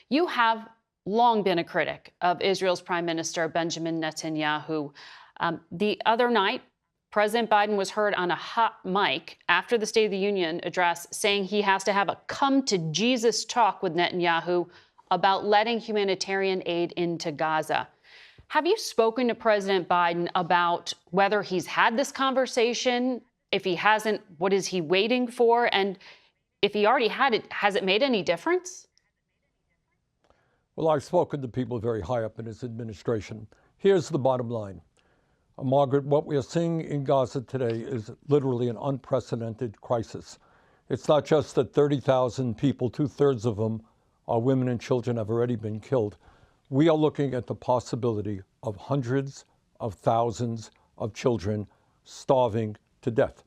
You have long been a critic of Israel's Prime Minister Benjamin Netanyahu. The other night, President Biden was heard on a hot mic after the State of the Union address saying he has to have a come to Jesus talk with Netanyahu about letting humanitarian aid into Gaza. Have you spoken to President Biden about whether he's had this conversation? If he hasn't, what is he waiting for? And if he already had it, has it made any difference? Well, I've spoken to people very high up in his administration. Here's the bottom line. Margaret, what we are seeing in Gaza today is literally an unprecedented crisis. It's not just that 30,000 people, 2/3 of them are women and children, have already been killed. We are looking at the possibility of hundreds of thousands of children starving to death.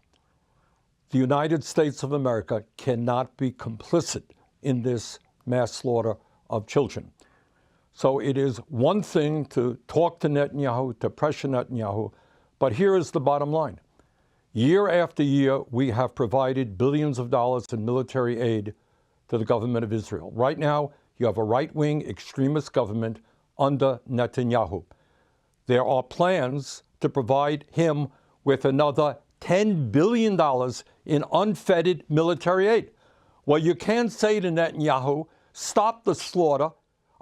The United States of America cannot be complicit in this mass slaughter of children. So it is one thing to talk to Netanyahu, to pressure Netanyahu, but here is the bottom line. Year after year, we have provided billions of dollars in military aid to the government of Israel. Right now, you have a right-wing extremist government under Netanyahu. There are plans to provide him with another $10 billion in unfettered military aid. Well, you can't say to Netanyahu, stop the slaughter,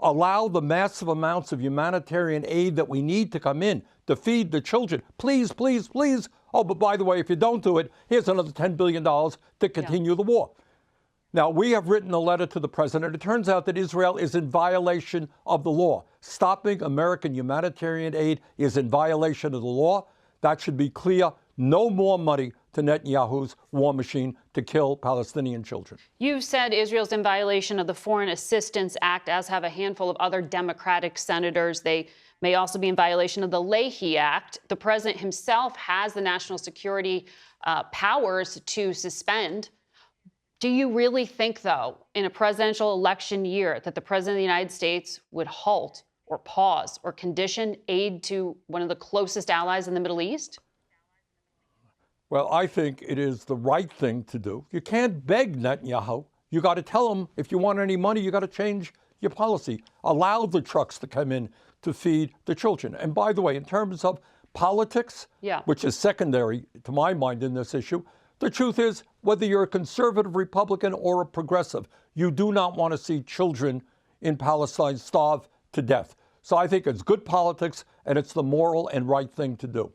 allow the massive amounts of humanitarian aid that we need to come in to feed the children. Please, please, please. Oh, but by the way, if you don't do it, here's another $10 billion to continue the war. Now, we have written a letter to the president. It turns out that Israel is in violation of the law. Stopping American humanitarian aid is in violation of the law. That should be clear. No more money to Netanyahu's war machine to kill Palestinian children. You've said Israel's in violation of the Foreign Assistance Act, as have a handful of other Democratic senators. They may also be in violation of the Leahy Act. The president himself has the national security powers to suspend. Do you really think, though, in a presidential election year, that the president of the United States would halt or pause or condition aid to one of the closest allies in the Middle East? Well, I think it is the right thing to do. You can't beg Netanyahu. You got to tell him, if you want any money, you got to change your policy. Allow the trucks to come in to feed the children. And by the way, in terms of politics, which is secondary to my mind in this issue, the truth is, whether you're a conservative Republican or a progressive, you do not want to see children in Palestine starve to death. So I think it's good politics, and it's the moral and right thing to do.